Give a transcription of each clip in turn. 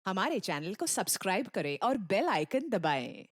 हमारे चैनल को सब्सक्राइब करें और बेल आइकन दबाएं।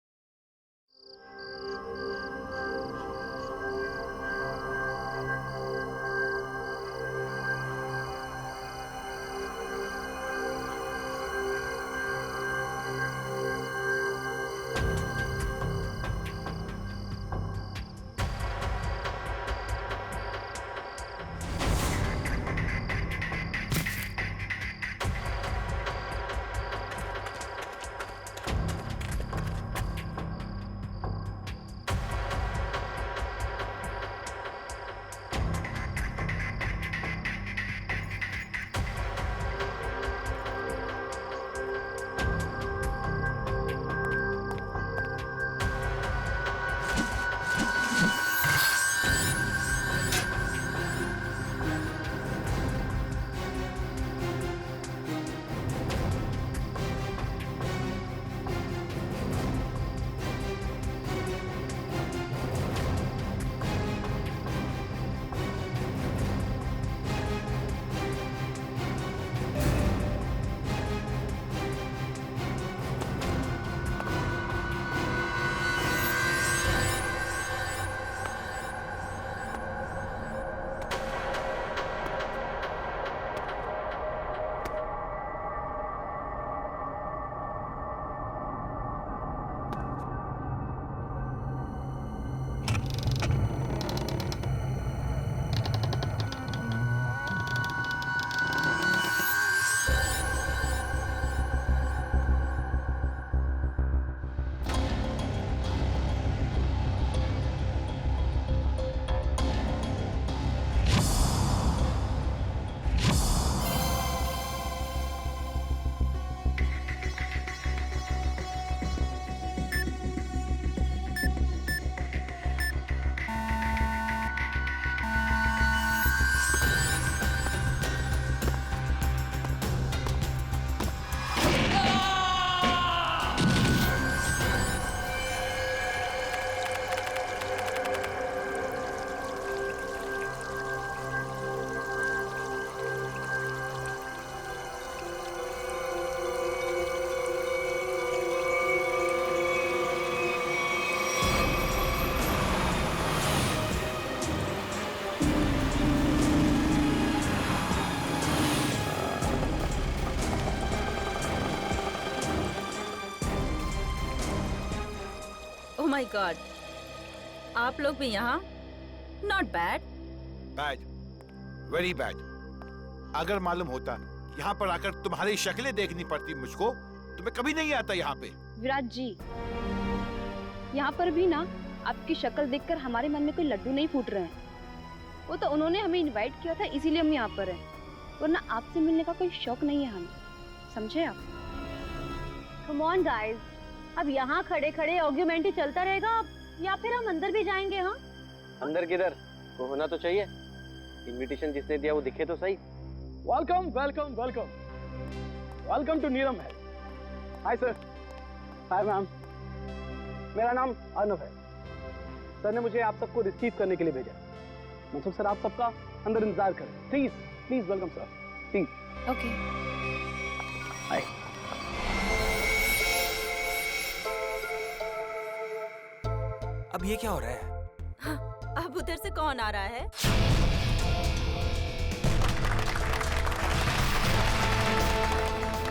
ओह माय गॉड, आप लोग भी यहाँ? Not bad. Bad, very bad. अगर मालूम होता यहाँ पर आकर तुम्हारी शक्लें देखनी पड़ती मुझको तो मैं कभी नहीं आता यहाँ पे। विराट जी, यहाँ पर भी ना आपकी शक्ल देखकर हमारे मन में कोई लड्डू नहीं फूट रहे हैं। वो तो उन्होंने हमें इनवाइट किया था, इसीलिए हम यहाँ पर हैं, वरना आपसे मिलने का कोई शौक नहीं है हमें, समझे आप? कम ऑन गाइस, अब यहाँ खड़े खड़े आर्ग्यूमेंट ही चलता रहेगा या फिर हम अंदर भी जाएंगे? हाँ, अंदर किधर, वो होना तो चाहिए। इनविटेशन जिसने दिया वो दिखे तो सही। Welcome welcome welcome welcome to Neelam Mahal. Hi sir. Hi ma'am. मेरा नाम अर्नव है। सर ने मुझे आप सबको रिसीव करने के लिए भेजा। मनसुख सर, आप सबका अंदर इंतजार करें please. Please welcome sir, please. Okay. Hi. अब ये क्या हो रहा है? अब उधर से कौन आ रहा है?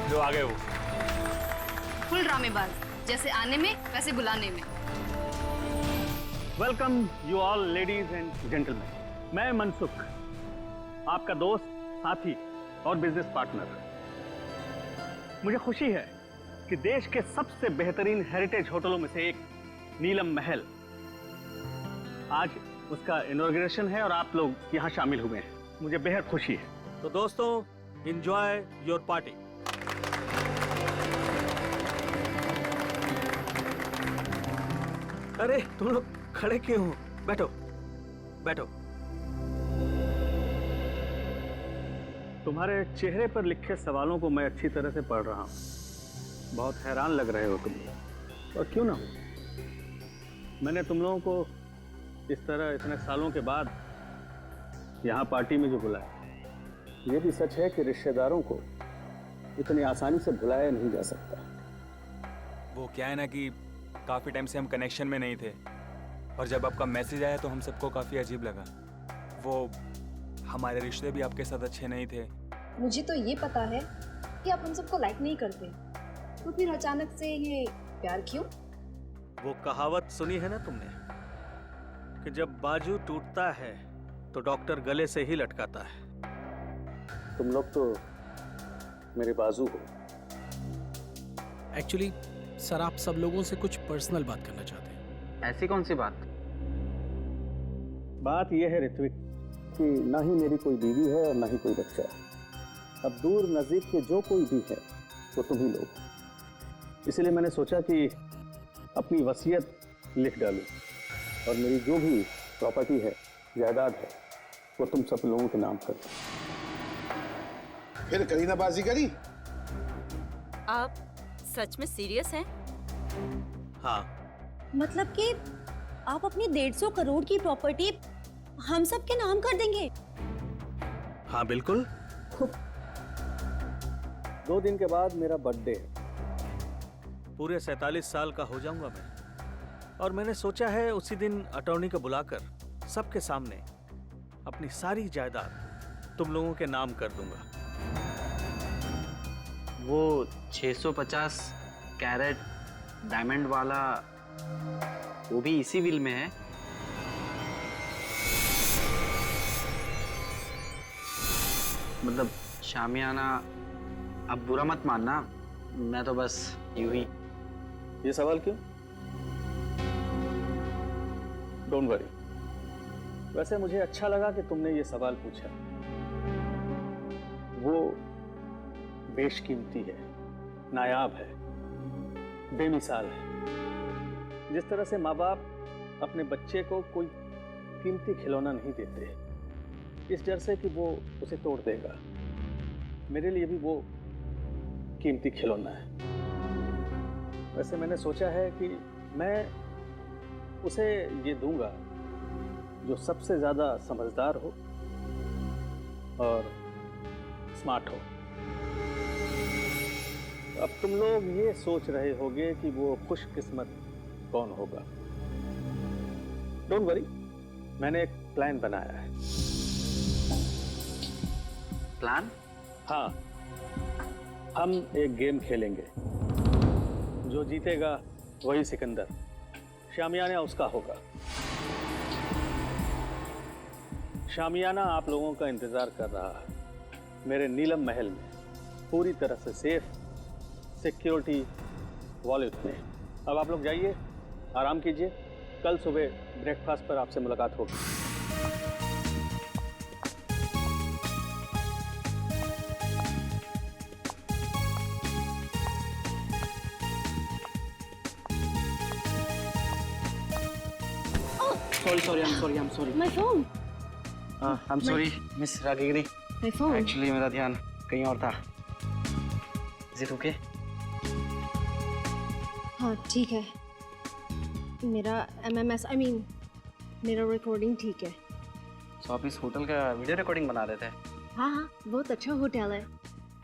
जो आ गए वो। फुल ड्रामेबाज, जैसे आने में वैसे बुलाने में। Welcome you all ladies and gentleman. मैं मनसुख, आपका दोस्त, साथी और बिजनेस पार्टनर। मुझे खुशी है कि देश के सबसे बेहतरीन हेरिटेज होटलों में से एक नीलम महल, आज उसका इनॉग्रेशन है और आप लोग यहाँ शामिल हुए हैं। मुझे बेहद खुशी है। तो दोस्तों, एंजॉय योर पार्टी। अरे तुम लोग खड़े क्यों हो? बैठो बैठो। तुम्हारे चेहरे पर लिखे सवालों को मैं अच्छी तरह से पढ़ रहा हूँ। बहुत हैरान लग रहे हो तुम लोग, और क्यों ना हो। मैंने तुम लोगों को इस तरह इतने सालों के बाद यहाँ पार्टी में जो बुलाया, ये भी सच है कि रिश्तेदारों को इतनी आसानी से भुलाया नहीं जा सकता। वो क्या है ना कि काफ़ी टाइम से हम कनेक्शन में नहीं थे, और जब आपका मैसेज आया तो हम सबको काफ़ी अजीब लगा। वो हमारे रिश्ते भी आपके साथ अच्छे नहीं थे। मुझे तो ये पता है कि आप हम सबको लाइक नहीं करते, तो फिर अचानक से ये प्यार क्यों? वो कहावत सुनी है ना तुमने कि जब बाजू टूटता है तो डॉक्टर गले से ही लटकाता है। तुम लोग तो मेरे बाजू हो। एक्चुअली सर, आप सब लोगों से कुछ पर्सनल बात करना चाहते हैं। ऐसी कौन सी बात? बात यह है ऋत्विक कि ना ही मेरी कोई बीवी है और ना ही कोई बच्चा। अब दूर नजदीक के जो कोई भी है वो तुम ही लोग। इसलिए मैंने सोचा कि अपनी वसीयत लिख डालूं और मेरी जो भी प्रॉपर्टी है, जायदाद है, वो तुम सब लोगों के नाम कर। फिर करी ना बाजीगरी? आप सच में सीरियस हैं? हाँ। मतलब कि आप अपनी 150 करोड़ की प्रॉपर्टी हम सब के नाम कर देंगे? हाँ बिल्कुल। 2 दिन के बाद मेरा बर्थडे है। पूरे 47 साल का हो जाऊंगा मैं, और मैंने सोचा है उसी दिन अटॉर्नी को बुलाकर सबके सामने अपनी सारी जायदाद तुम लोगों के नाम कर दूंगा। वो 650 कैरेट डायमंड वाला, वो भी इसी विल में है? मतलब शामियाना, अब बुरा मत मानना, मैं तो बस यूं ही। ये सवाल क्यों? Don't worry. वैसे मुझे अच्छा लगा कि तुमने ये सवाल पूछा। वो बेशकीमती है, नायाब है, बेमिसाल है। जिस तरह से माँ बाप अपने बच्चे को कोई कीमती खिलौना नहीं देते, इस डर से कि वो उसे तोड़ देगा, मेरे लिए भी वो कीमती खिलौना है। वैसे मैंने सोचा है कि मैं उसे ये दूंगा जो सबसे ज्यादा समझदार हो और स्मार्ट हो। अब तुम लोग ये सोच रहे होगे कि वो खुशकिस्मत कौन होगा। डोंट वरी, मैंने एक प्लान बनाया है। प्लान? हाँ, हम एक गेम खेलेंगे। जो जीतेगा वही सिकंदर, शामियाना उसका होगा। शामियाना आप लोगों का इंतजार कर रहा है मेरे नीलम महल में, पूरी तरह से सेफ, सिक्योरिटी वॉलेट में। अब आप लोग जाइए, आराम कीजिए, कल सुबह ब्रेकफास्ट पर आपसे मुलाकात होगी। Sorry, I am sorry. My phone. I am sorry miss Ragini. My phone. Actually मेरा ध्यान कहीं और था। Is it okay? हाँ ठीक है। मेरा MMS, मेरा रिकॉर्डिंग ठीक है। तो आप इस होटल का वीडियो रिकॉर्डिंग बना रहे थे? हाँ हाँ, बहुत अच्छा होटल है।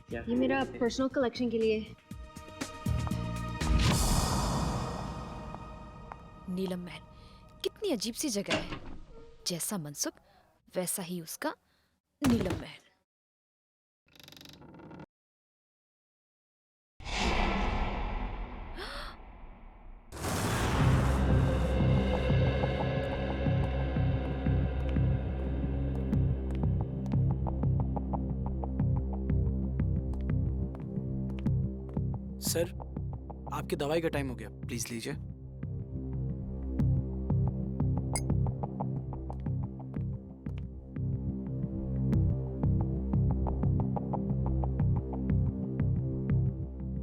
क्या? ये मेरा पर्सनल कलेक्शन के लिए। नीलम महल कितनी अजीब सी जगह है। जैसा मनसुख वैसा ही उसका नीलम महल। सर, आपकी दवाई का टाइम हो गया, प्लीज लीजिए।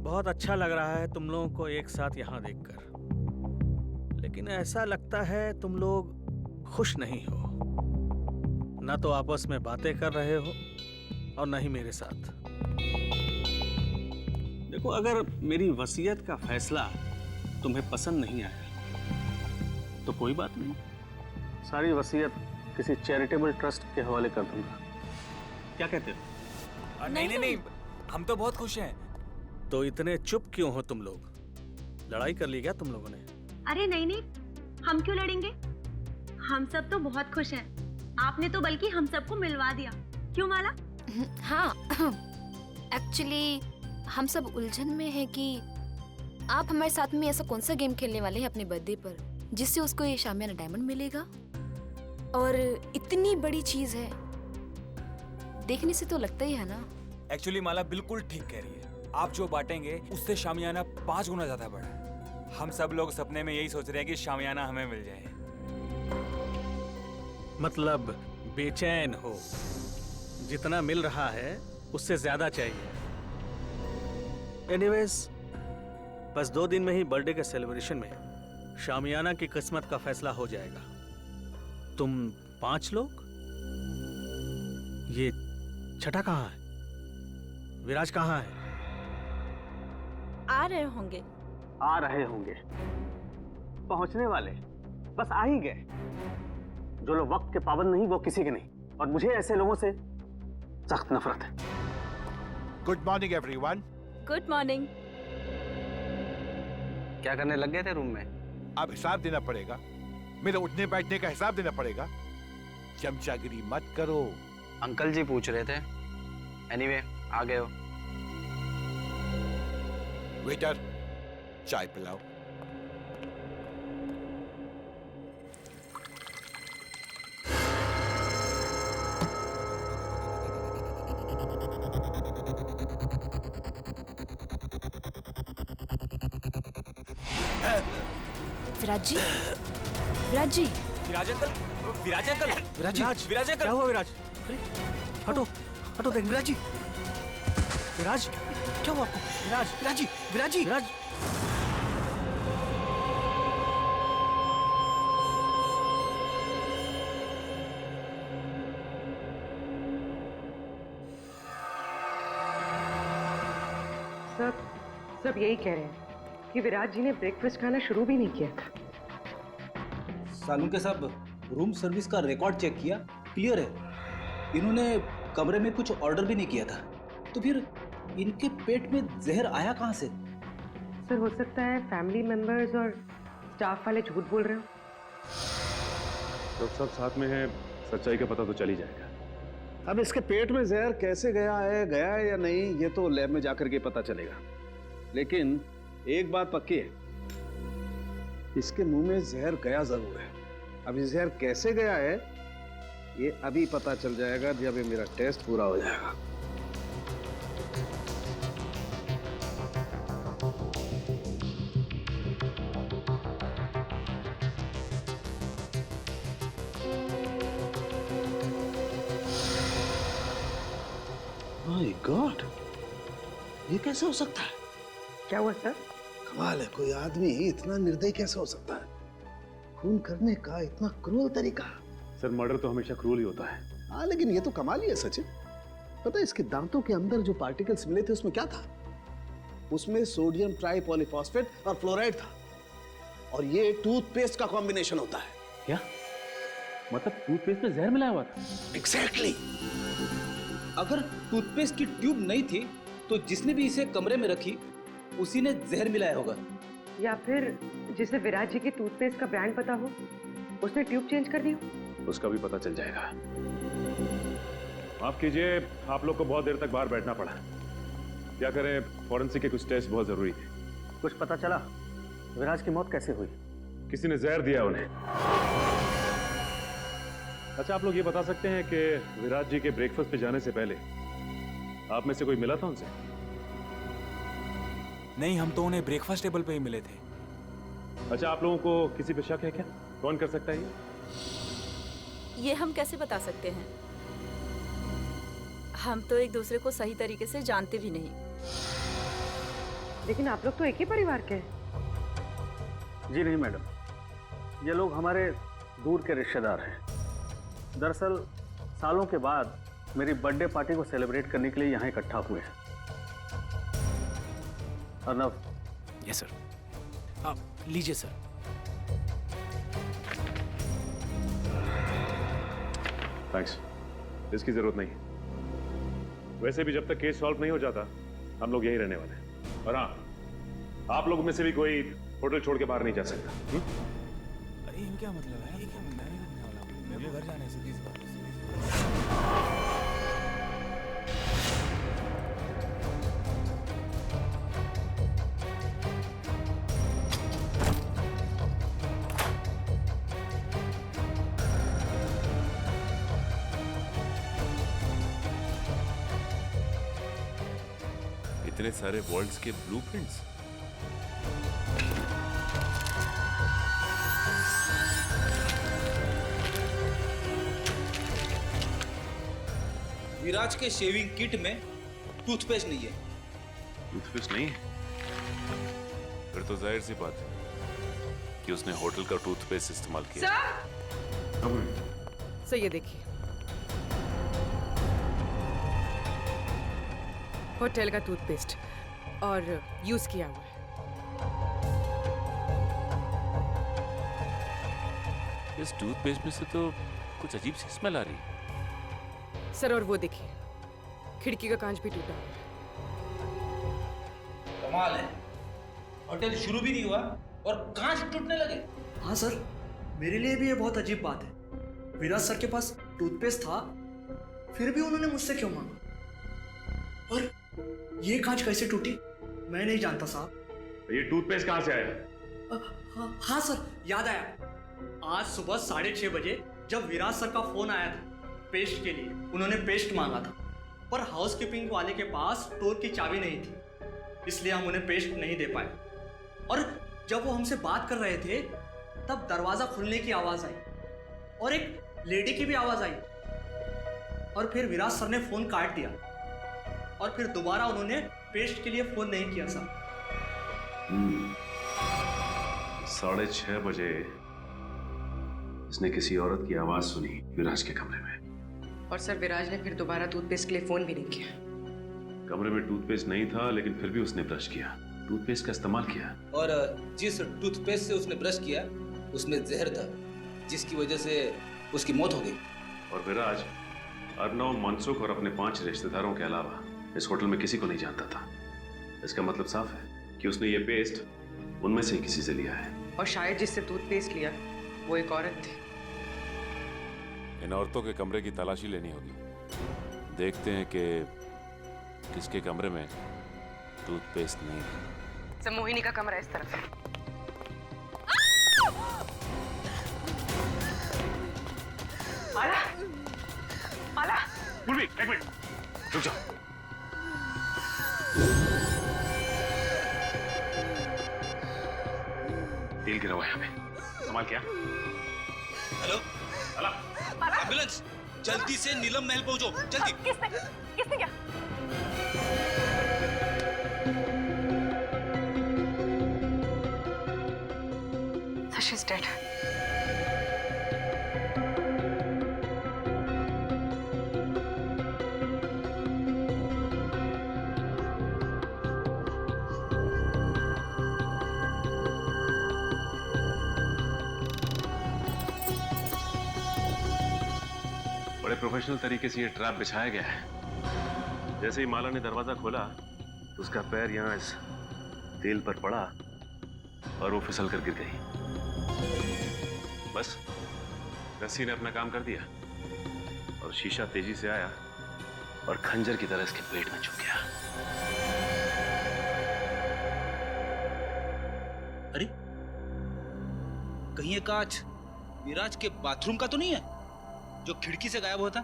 बहुत अच्छा लग रहा है तुम लोगों को एक साथ यहाँ देखकर, लेकिन ऐसा लगता है तुम लोग खुश नहीं हो। ना तो आपस में बातें कर रहे हो और ना ही मेरे साथ। देखो, अगर मेरी वसीयत का फैसला तुम्हें पसंद नहीं आया तो कोई बात नहीं, सारी वसीयत किसी चैरिटेबल ट्रस्ट के हवाले कर दूंगा। क्या कहते हो? नहीं, हम तो बहुत खुश हैं। तो इतने चुप क्यों हो तुम लोग? लड़ाई कर ली क्या तुम लोगों ने? अरे नहीं नहीं, हम क्यों लड़ेंगे? हम सब तो बहुत खुश हैं। आपने तो बल्कि हम सबको मिलवा दिया, क्यों माला? हाँ, एक्चुअली हम सब उलझन में हैं कि आप हमारे साथ में ऐसा कौन सा गेम खेलने वाले हैं अपने बर्थडे पर जिससे उसको ये शामियाना डायमंड मिलेगा। और इतनी बड़ी चीज है, देखने से तो लगता ही है ना। एक्चुअली माला बिल्कुल ठीक कह रही है। आप जो बांटेंगे उससे शामियाना 5 गुना ज्यादा बड़ा है। हम सब लोग सपने में यही सोच रहे हैं कि शामियाना हमें मिल जाए। मतलब बेचैन हो, जितना मिल रहा है उससे ज्यादा चाहिए। एनीवेज, बस 2 दिन में ही बर्थडे के सेलिब्रेशन में शामियाना की किस्मत का फैसला हो जाएगा। तुम 5 लोग? ये छठा कहाँ है? विराज कहाँ है? आ रहे होंगे। आ रहे होंगे, पहुंचने वाले, बस आ ही गए। जो लोग वक्त के पाबंद नहीं वो किसी के नहीं, और मुझे ऐसे लोगों से सख्त नफरत है। Good morning everyone. Good morning. क्या करने लग गए थे रूम में? अब हिसाब देना पड़ेगा, मेरे उठने बैठने का हिसाब देना पड़ेगा। चमचागिरी मत करो। अंकल जी पूछ रहे थे। एनीवे, आ गए हो। वेटर, चाय पिलाओ। विराज जी, विराज जी, विराज अंकल, विराज अंकल, विराज जी, विराज अंकल। क्या हुआ विराज? हटो हटो, देख विराज जी, विराज, क्या हुआ आपको? विराज, विराज जी, विराज जी, विराज, सब यही कह रहे हैं कि विराज जी ने ब्रेकफास्ट खाना शुरू भी नहीं किया था। सालुंके साहब, रूम सर्विस का रिकॉर्ड चेक किया, क्लियर है। इन्होंने कमरे में कुछ ऑर्डर भी नहीं किया था, तो फिर इनके पेट में जहर आया कहाँ से? सर, हो सकता है फैमिली मेंबर्स और स्टाफ वाले झूठ बोल रहे हो। तो सब साथ में है, सच्चाई का पता तो चल ही जाएगा। अब इसके पेट में जहर कैसे गया है या नहीं, ये तो लैब में जाकर के पता चलेगा। लेकिन एक बात पक्की है, इसके मुंह में जहर गया जरूर है। अब ये जहर कैसे गया है ये अभी पता चल जाएगा जब ये मेरा टेस्ट पूरा हो जाएगा। माय गॉड, ये कैसे हो सकता है? क्या हुआ सर? कमाल है, कोई आदमी इतना निर्दयी कैसे हो सकता है? खून करने का इतना क्रूर तरीका। सर, मर्डर तो हमेशा क्रूर ही होता है। हाँ, लेकिन ये तो कमाल ही है सचिन। पता है इसके दांतों के अंदर जो पार्टिकल्स मिले थे उसमें क्या था? उसमें सोडियम ट्राइपॉलीफॉस्फेट और फ्लोराइड था, और ये टूथपेस्ट का कॉम्बिनेशन होता है। क्या मतलब टूथपेस्ट में जहर मिलाया हुआ था? एग्जैक्टली। अगर टूथपेस्ट की ट्यूब नहीं थी तो जिसने भी इसे कमरे में रखी उसी ने जहर मिलाया होगा। या फिर जिसे विराज जी की टूथपेस्ट का ब्रांड पता हो उसने ट्यूब चेंज कर दी हो। उसका भी पता चल जाएगा। माफ कीजिए, आप लोग को बहुत देर तक बाहर बैठना पड़ा। क्या करें, फॉरेंसिक के कुछ टेस्ट बहुत जरूरी थे। कुछ पता चला विराज की मौत कैसे हुई? किसी ने जहर दिया उन्हें। अच्छा, आप लोग ये बता सकते हैं कि विराज जी के ब्रेकफास्ट पे जाने से पहले आप में से कोई मिला था उनसे? नहीं, हम तो उन्हें ब्रेकफास्ट टेबल पे ही मिले थे। अच्छा, आप लोगों को किसी पे शक है क्या? कौन कर सकता है ये हम कैसे बता सकते हैं? हम तो एक दूसरे को सही तरीके से जानते भी नहीं। लेकिन आप लोग तो एक ही परिवार के हैं। जी नहीं मैडम, ये लोग हमारे दूर के रिश्तेदार हैं। दरअसल सालों के बाद मेरी बर्थडे पार्टी को सेलिब्रेट करने के लिए यहाँ इकट्ठा हुए हैं। अर्नव। Yes sir. आप लीजिए सर। थैंक्स, इसकी जरूरत नहीं। वैसे भी जब तक केस सॉल्व नहीं हो जाता हम लोग यहीं रहने वाले हैं। और हाँ, आप लोगों में से भी कोई होटल छोड़ के बाहर नहीं जा सकता। अरे ये क्या मतलब है? ये क्या मतलब है? मेरे को घर जाने से सीधी सी बात है। इतने सारे वर्ल्ड्स के ब्लूप्रिंट्स। विराज के शेविंग किट में टूथपेस्ट नहीं है। टूथपेस्ट नहीं है? फिर तो जाहिर सी बात है कि उसने होटल का टूथपेस्ट इस्तेमाल किया। सर ये देखिए, होटल का टूथपेस्ट और यूज किया हुआ है। इस टूथपेस्ट में से तो कुछ अजीब सी स्मेल आ रही है। सर और वो देखिए, खिड़की का कांच भी टूटा हुआ है। कमाल है, होटल शुरू भी नहीं हुआ और कांच टूटने लगे। हाँ सर, मेरे लिए भी ये बहुत अजीब बात है। विराज सर के पास टूथपेस्ट था, फिर भी उन्होंने मुझसे क्यों मांगा? और ये कांच कैसे टूटी मैं नहीं जानता साहब। ये टूथपेस्ट कहाँ से आया? हाँ सर, याद आया। आज सुबह 6:30 बजे जब विराज सर का फोन आया था पेस्ट के लिए, उन्होंने पेस्ट मांगा था, पर हाउसकीपिंग वाले के पास स्टोर की चाबी नहीं थी, इसलिए हम उन्हें पेस्ट नहीं दे पाए। और जब वो हमसे बात कर रहे थे तब दरवाजा खुलने की आवाज आई और एक लेडी की भी आवाज आई, और फिर विराज सर ने फोन काट दिया और फिर दोबारा उन्होंने पेस्ट के लिए फोन नहीं किया सर। 6:30 बजे इसने किसी औरत की आवाज सुनी विराज के कमरे में, और सर विराज ने फिर दोबारा टूथपेस्ट के लिए फोन भी नहीं किया। कमरे में टूथपेस्ट नहीं था, लेकिन फिर भी उसने ब्रश किया, टूथपेस्ट का इस्तेमाल किया। और जिस टूथपेस्ट से उसने ब्रश किया उसमें जहर था, जिसकी वजह से उसकी मौत हो गई। और विराज अर्नव, मनसुख और अपने 5 रिश्तेदारों के अलावा इस होटल में किसी को नहीं जानता था। इसका मतलब साफ है कि उसने ये पेस्ट उनमें से ही किसी से लिया है। और शायद जिससे टूथपेस्ट लिया वो एक औरत थी। इन औरतों के कमरे की तलाशी लेनी होगी। देखते हैं कि किसके कमरे में टूथपेस्ट नहीं है। सर मोहिनी का कमरा इस तरफ है। माला, माला, एक मिनट रुक जाओ। तेल गिरा हुआ है यहाँ पे, संभाल क्या? हेलो, एम्बुलेंस, जल्दी से नीलम महल पहुंचो, जल्दी। किसने क्या? So she's dead. बड़े प्रोफेशनल तरीके से ये ट्रैप बिछाया गया है। जैसे ही माला ने दरवाजा खोला तो उसका पैर यहाँ इस तेल पर पड़ा और वो फिसल कर गिर गई। बस रस्सी ने अपना काम कर दिया और शीशा तेजी से आया और खंजर की तरह इसके पेट में चुभ गया। अरे कहीं ये कांच विराज के बाथरूम का तो नहीं है जो खिड़की से गायब होता?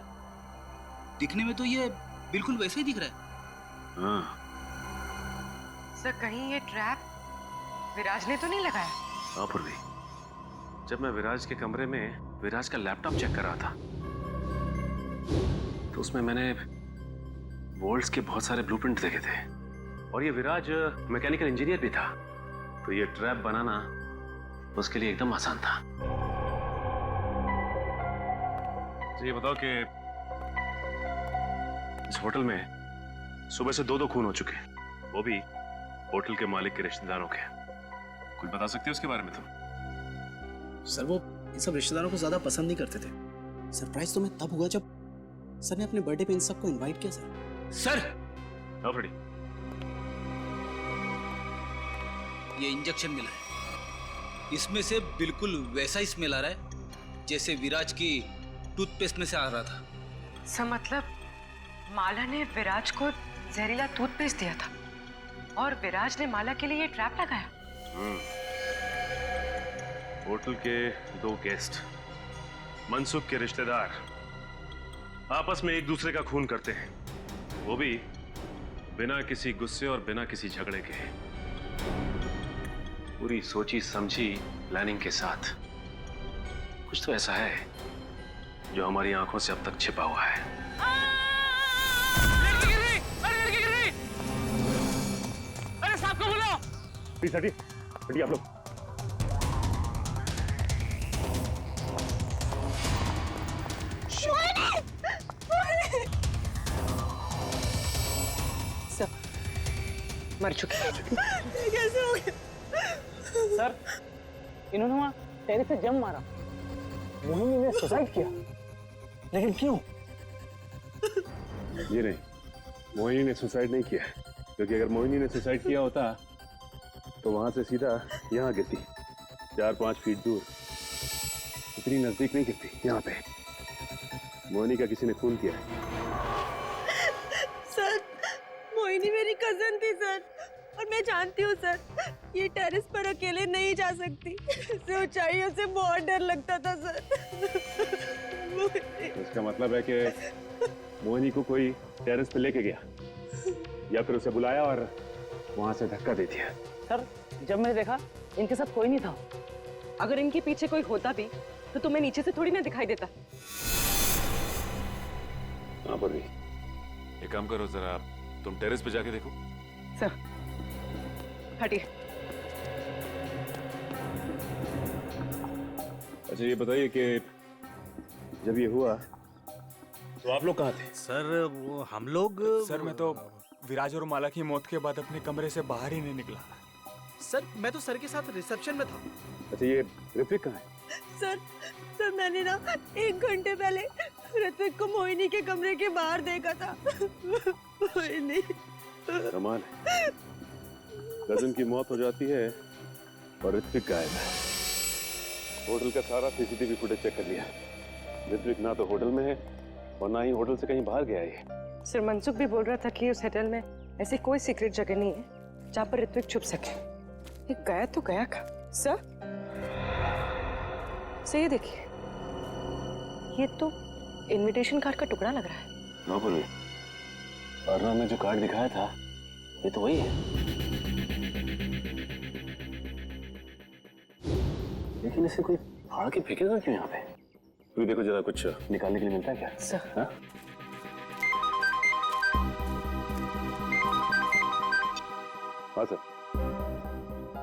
दिखने में तो ये बिल्कुल वैसे ही दिख रहा है। हाँ सर कहीं ये ट्रैप विराज ने तो नहीं लगाया? हाँ पूर्वी, जब मैं विराज के कमरे में विराज का लैपटॉप चेक कर रहा था तो उसमें मैंने वोल्ट्स के बहुत सारे ब्लूप्रिंट देखे थे और ये विराज मैकेनिकल इंजीनियर भी था, तो ये ट्रैप बनाना उसके लिए एकदम आसान था। तो ये बताओ कि इस होटल में सुबह से 2 खून हो चुके हैं, वो भी होटल के मालिक के रिश्तेदारों के। कुछ बता सकते हो उसके बारे में तुम? सर वो इन सब रिश्तेदारों को ज्यादा पसंद नहीं करते थे। सरप्राइज तो मैं तब हुआ जब सर ने अपने बर्थडे पे इन सबको इनवाइट किया। सर सर फ्रेडी, ये इंजेक्शन मिला है। इसमें से बिल्कुल वैसा ही स्मेल आ रहा है जैसे विराज की टूथपेस्ट में से आ रहा था। सर मतलब माला ने विराज को जहरीला टूथपेस्ट दिया था और विराज ने माला के लिए ये ट्रैप लगाया। होटल के 2 गेस्ट मनसुख के रिश्तेदार आपस में एक दूसरे का खून करते हैं, वो भी बिना किसी गुस्से और बिना किसी झगड़े के। पूरी सोची समझी प्लानिंग के साथ। कुछ तो ऐसा है जो हमारी आंखों से अब तक छिपा हुआ है। अरे साहब को बुलाओ। प्लीज हटिए, हटिए आप लोग। सर मर चुके। कैसे हो गया? सर इन्होंने वहां टेरेस से जंप मारा, मोहिनी ने सुसाइड किया, लेकिन क्यों? ये नहीं, मोहिनी ने सुसाइड नहीं किया, क्योंकि अगर मोहिनी ने सुसाइड किया होता तो वहां से सीधा यहाँ गिरती, 4-5 फीट दूर। इतनी नजदीक नहीं गिरती, यहाँ पे। मोहिनी का किसी ने खून किया है। सर मोहिनी मेरी कजन थी सर, और मैं जानती हूँ सर ये टेरेस पर अकेले नहीं जा सकती। इसे ऊंचाइयों से बहुत डर लगता था सर। इसका मतलब है कि मोहिनी को कोई टेरेस पे लेके गया या फिर उसे बुलाया और वहां से धक्का दे दिया। सर जब मैंने देखा इनके साथ कोई नहीं था। अगर इनके पीछे कोई होता भी तो तुम्हें नीचे से थोड़ी ना दिखाई देता। हाँ पर भी एक काम करो, जरा तुम टेरेस पे जाके देखो। सर हटिए। अच्छा ये बताइए कि जब ये हुआ तो आप लोग कहाँ थे? सर वो हम लोग सर मैं तो विराज और माला की मौत के बाद अपने कमरे से बाहर ही नहीं निकला। सर मैं तो सर के साथ रिसेप्शन में था। अच्छा ये ऋत्विक कहाँ है? सर मैंने ना 1 घंटे पहले ऋत्विक को मोहिनी के कमरे के बाहर देखा था। मोहिनी कमाल है, कजन की मौत हो जाती है और ऋत्विक गायब है। होटल का सारा सीसीटीवी फुटेज चेक कर लिया, ऋत्विक ना तो होटल में है और ना ही होटल से कहीं बाहर गया है। सर मनसुख भी बोल रहा था कि उस होटल में ऐसी कोई सीक्रेट जगह नहीं है जहाँ पर ऋत्विक छुप सके। ये गया तो गया कहाँ? सर ये देखिए, ये तो इनविटेशन कार्ड का टुकड़ा लग रहा है। ना बोलिए, अर्णव ने जो कार्ड दिखाया था ये तो वही है, लेकिन इसे कोई फाड़ के फेंकेगा क्यों यहाँ पे? तो देखो जरा कुछ निकालने के लिए मिलता है क्या? सर हाँ? हाँ सर।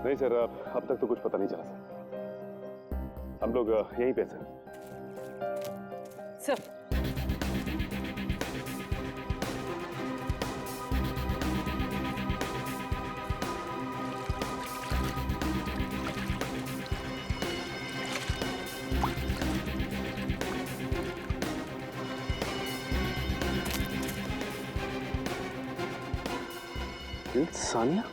नहीं सर, अब तक तो कुछ पता नहीं चला सर। हम लोग यहीं पे सर। सर सानिया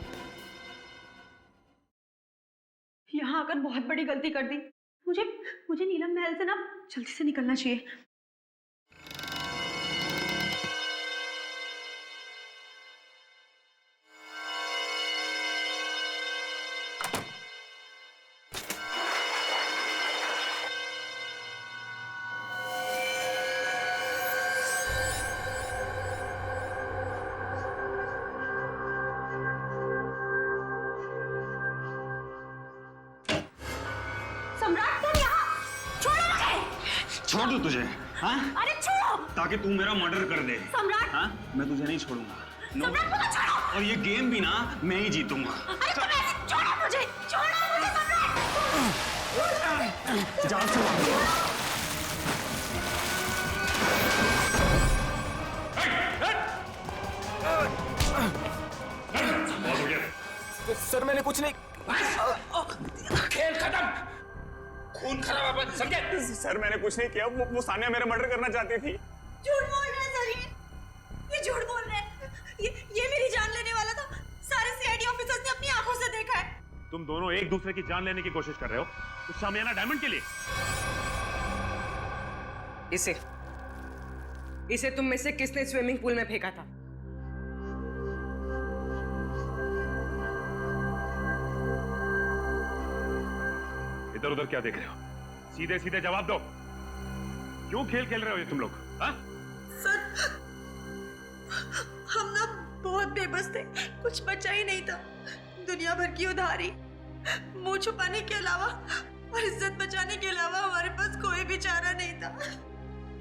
यहाँ आकर बहुत बड़ी गलती कर दी। मुझे नीलम महल से ना जल्दी से निकलना चाहिए। छोड़ दूं तुझे? हाँ? अरे छोड़ो! ताकि तू मेरा मर्डर कर दे। सम्राट! हाँ? मैं तुझे नहीं छोड़ूंगा। सम्राट मुझे छोड़ो! और ये गेम भी ना मैं ही जीतूंगा। अरे तुम ऐसे छोड़ो मुझे सम्राट! जान से सर मैंने कुछ नहीं। खेल खत्म, खून खराब अपन समझे? सर मैंने कुछ नहीं किया, वो सानिया मेरा मर्डर करना चाहती थी। झूठ बोल रहे हैं सर, ये झूठ बोल रहे हैं। ये मेरी जान लेने वाला था। सारे सीआईडी ऑफिसर्स ने अपनी आंखों से देखा है। तुम दोनों एक दूसरे की जान लेने की कोशिश कर रहे हो उस शामियाना डायमंड के लिए। इसे तुम में से किसने स्विमिंग पूल में फेंका था? इधर उधर क्या देख रहे हो? सीधे सीधे जवाब दो। क्यों खेल खेल रहे हो ये तुम लोग? हाँ? सर, हम ना बहुत बेबस थे, कुछ बचा ही नहीं था। दुनिया भर की उधारी, मुंह छुपाने के अलावा और इज्जत बचाने के अलावा हमारे पास कोई भी चारा नहीं था।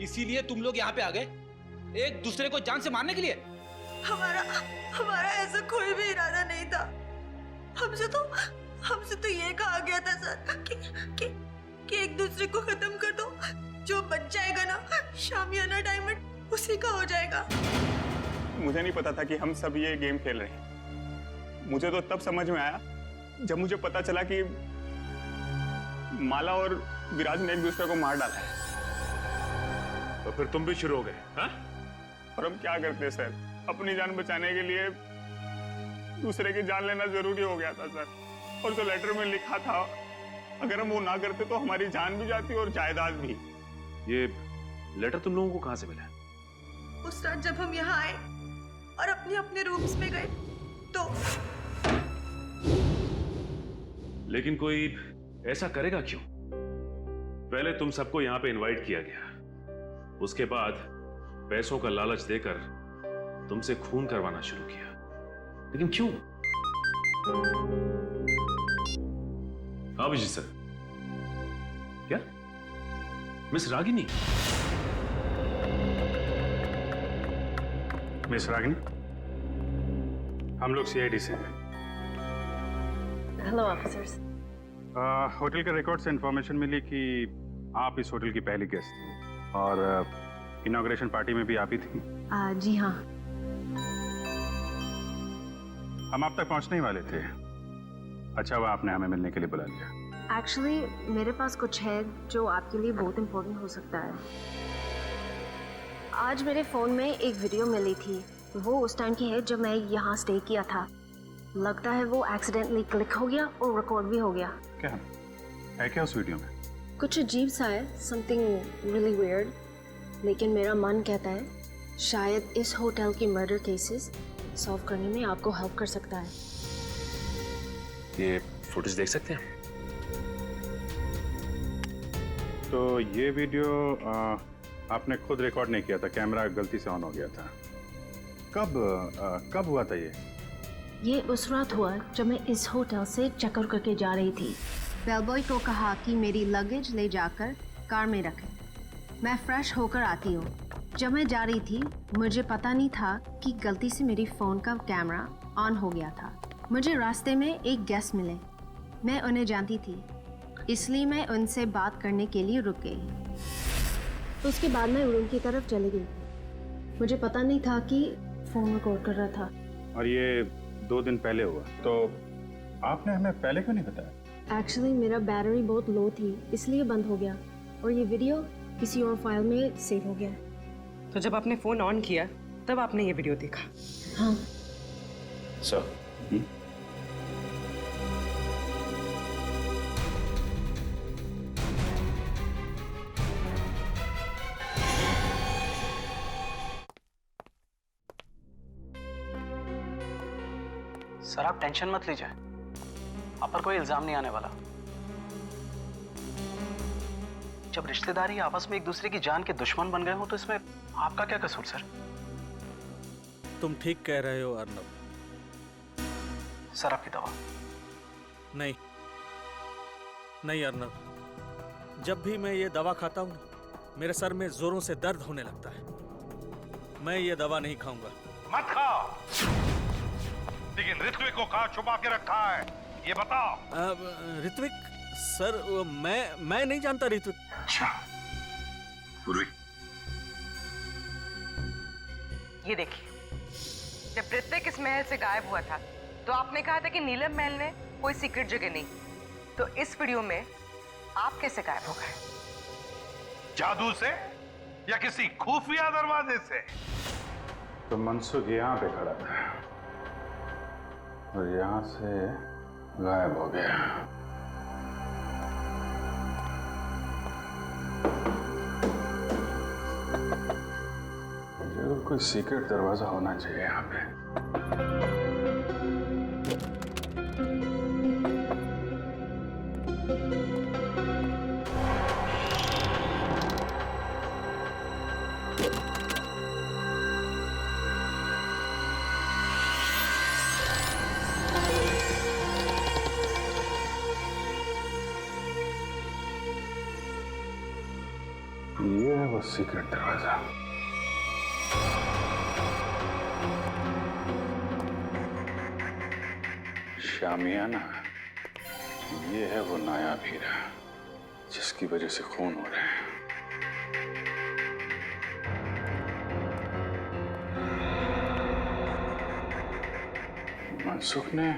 इसीलिए तुम लोग यहाँ पे आ गए, एक दूसरे को जान से मारने के लिए? हमारा ऐसा कोई भी इरादा नहीं था। हमसे तो ये कहा गया था सर कि एक दूसरे को खत्म कर दो, जो बच जाएगा ना शामियाना डायमंड उसी का हो जाएगा। मुझे नहीं पता था कि हम सब ये गेम खेल रहे हैं। मुझे तो तब समझ में आया जब मुझे पता चला कि माला और विराज ने एक दूसरे को मार डाला है। तो फिर तुम भी शुरू हो गए? हाँ? और हम क्या करते सर, अपनी जान बचाने के लिए दूसरे की जान लेना जरूरी हो गया था सर। और जो लेटर में लिखा था, अगर हम वो ना करते तो हमारी जान भी जाती और जायदाद भी। ये लेटर तुम लोगों को कहां से मिला? उस रात जब हम यहाँ आए और अपने अपने रूम्स में गए तो। लेकिन कोई ऐसा करेगा क्यों? पहले तुम सबको यहाँ पे इनवाइट किया गया, उसके बाद पैसों का लालच देकर तुमसे खून करवाना शुरू किया। लेकिन क्यों? अभिजीत सर, क्या मिस रागिनी? मिस रागिनी, हम लोग सीआईडी से हैं। Hello officers. होटल के रिकॉर्ड से इंफॉर्मेशन मिली कि आप इस होटल की पहली गेस्ट थी और इनॉग्रेशन पार्टी में भी आप ही थी। जी हाँ। हम आप तक पहुंचने ही वाले थे। अच्छा हुआ आपने हमें मिलने के लिए बुला लिया। एक्चुअली मेरे पास कुछ है जो आपके लिए बहुत इम्पोर्टेंट हो सकता है। आज मेरे फ़ोन में एक वीडियो मिली थी, वो उस टाइम की है जब मैं यहाँ स्टे किया था। लगता है वो एक्सीडेंटली क्लिक हो गया और रिकॉर्ड भी हो गया। क्या है क्या उस वीडियो में? कुछ अजीब सा है, समथिंग रियली वियर्ड। लेकिन मेरा मन कहता है शायद इस होटल के मर्डर केसेस सॉल्व करने में आपको हेल्प कर सकता है। ये फुटेज देख सकते हैं? तो ये वीडियो आपने खुद रिकॉर्ड नहीं किया था, कैमरा गलती से ऑन हो गया था। कब हुआ था ये उस रात हुआ जब मैं इस होटल से चेकआउट करके जा रही थी। बेलबॉय को कहा कि मेरी लगेज ले जाकर कार में रखें, मैं फ्रेश होकर आती हूँ। जब मैं जा रही थी मुझे पता नहीं था कि गलती से मेरी फ़ोन का कैमरा ऑन हो गया था। मुझे रास्ते में एक गेस्ट मिले, मैं उन्हें जानती थी, इसलिए मैं उनसे बात करने के लिए रुक गई। उसके बाद मैं रूम की तरफ चली गई। मुझे पता नहीं था कि फ़ोन रिकॉर्ड कर रहा था। और ये 2 दिन पहले हुआ, तो आपने हमें पहले क्यों नहीं बताया? एक्चुअली मेरा बैटरी बहुत लो थी, इसलिए बंद हो गया और ये वीडियो किसी और फाइल में सेव हो गया। तो जब आपने फोन ऑन किया तब आपने ये वीडियो देखा? हाँ सर। सर आप टेंशन मत लीजिए, आप पर कोई इल्जाम नहीं आने वाला। जब रिश्तेदारी आपस में एक दूसरे की जान के दुश्मन बन गए हो तो इसमें आपका क्या कसूर सर? तुम ठीक कह रहे हो अर्नब। सर आपकी दवा। नहीं अर्नब, जब भी मैं ये दवा खाता हूँ मेरे सर में जोरों से दर्द होने लगता है। मैं ये दवा नहीं खाऊंगा। मत खाओ, लेकिन ऋत्विक को कहाँ छुपा के रखा है ये बताओ। ऋत्विक सर, मैं नहीं जानता ऋत्विक। अच्छा पूर्वी, ये देखिए, जब ऋत्विक इस महल से गायब हुआ था तो आपने कहा था कि नीलम महल में कोई सीक्रेट जगह नहीं, तो इस वीडियो में आप कैसे गायब हो गए? जादू से या किसी खुफिया दरवाजे से? तो मनसुख यहाँ पे खड़ा था और यहाँ से गायब हो गया। जरूर कोई सीक्रेट दरवाजा होना चाहिए यहाँ पे। ये है वो सीक्रेट दरवाजा। शामियाना, ये है वो नायाब हीरा जिसकी वजह से खून हो रहे हैं। मनसुख ने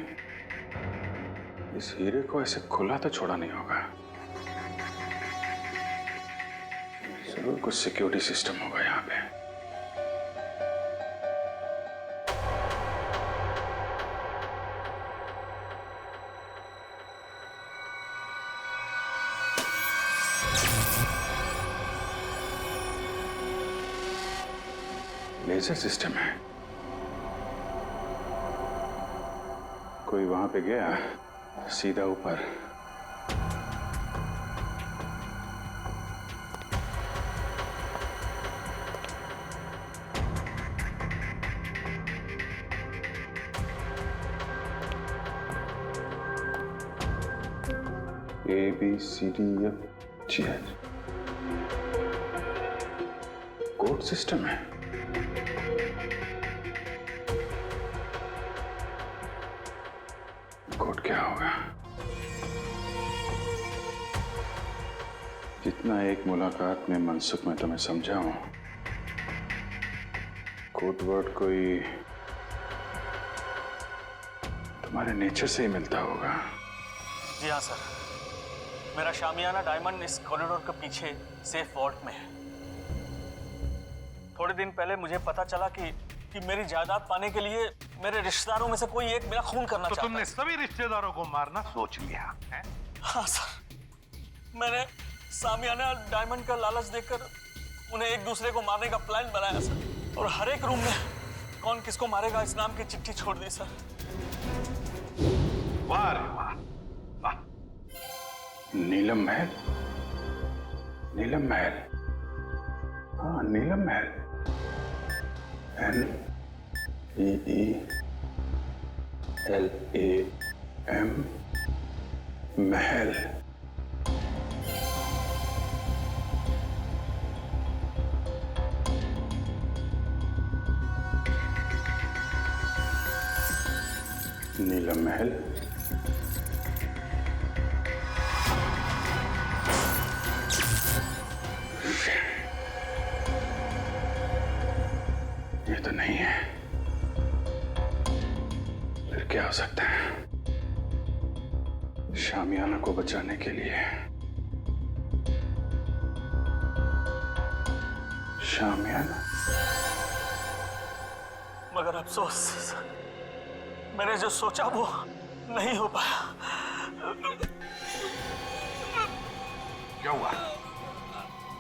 इस हीरे को ऐसे खुला तो छोड़ा नहीं होगा। जरूर कुछ सिक्योरिटी सिस्टम होगा यहाँ पे। लेजर सिस्टम है। कोई वहां पे गया सीधा ऊपर। ABCDFGH कोड सिस्टम है। कोड क्या होगा? जितना एक मुलाकात में मनसुख में तुम्हें समझा हूं, कोड वर्ड कोई तुम्हारे नेचर से ही मिलता होगा। जी हाँ सर, मेरा शामियाना डायमंड इस कॉरिडोर के पीछे सेफ वॉल्ट में है। थोड़े दिन पहले मुझे पता चला कि मेरी जायदाद पाने के लिए मेरे रिश्तेदारों में से कोई एक मेरा खून करना चाहता है। तुमने सभी रिश्तेदारों को मारना सोच लिया है? हाँ सर, मैंने शामियाना डायमंड का लालच देकर उन्हें एक दूसरे को मारने का प्लान बनाया सर, और हर एक रूम में कौन किसको मारेगा इस नाम की चिट्ठी छोड़ दी सर। वाह रे वाह। नीलम महल, नीलम महल, हाँ नीलम महल, NEELAM महल। नीलम महल, ये तो नहीं है। फिर क्या हो सकता है? शामियाना को बचाने के लिए शामियाना। मगर अफसोस, मैंने जो सोचा वो नहीं हो पाया। क्या हुआ?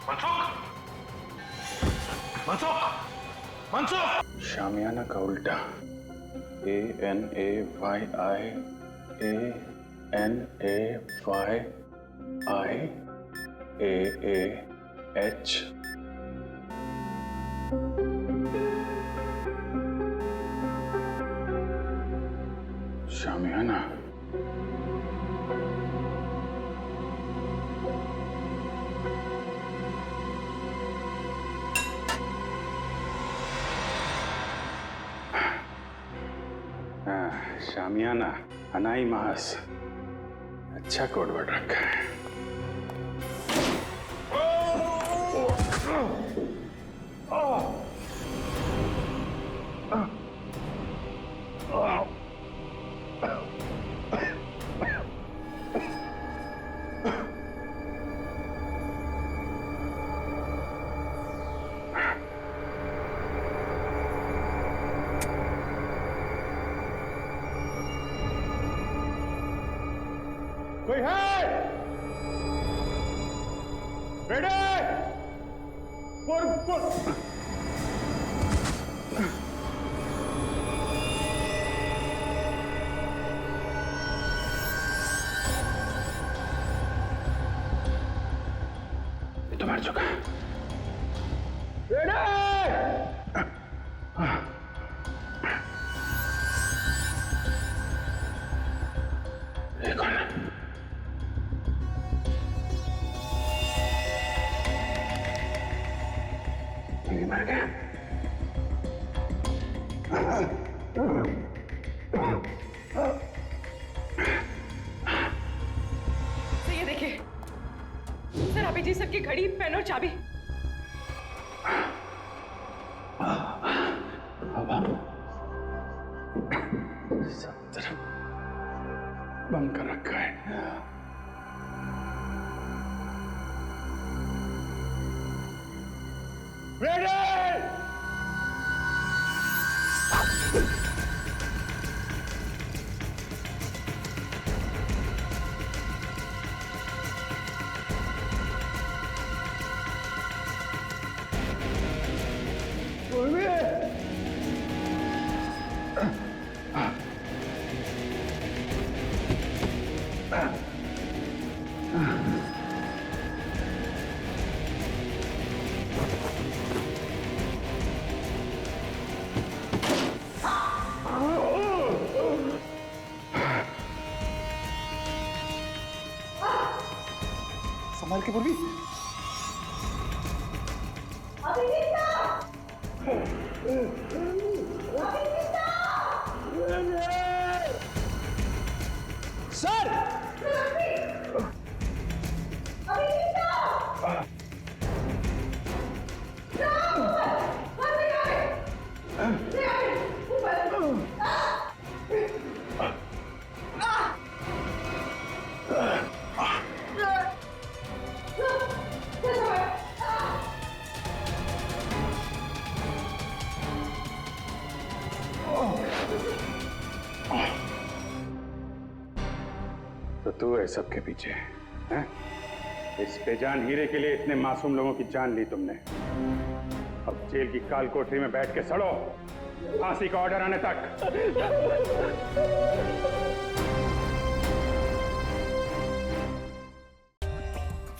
मनसुख! मनसुख! मनसुख! शामियाना का उल्टा ANAYIANAYIAAH। शामियाना, शामियाना अनाई मास, अच्छा कोडवर्ड रखा है। कोई है? बेटे! पुर! ये तो मर चुका है। ये कौन है? ये मर गया। सर ये देखिए, सर अभी जी सबकी घड़ी, पेन और चाबी। सब तरफ बंद कर रखा है। संभाल के पूर्वी। सर! तो तू है सबके पीछे, हैं? इस बेजान हीरे के लिए इतने मासूम लोगों की जान ली तुमने। अब जेल की काल कोठरी में बैठ के सड़ो, फांसी का ऑर्डर आने तक।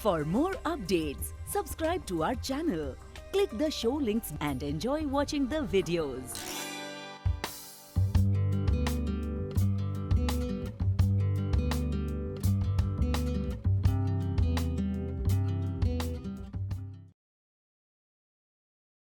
For more updates, subscribe to our channel, click the show links and enjoy watching the videos.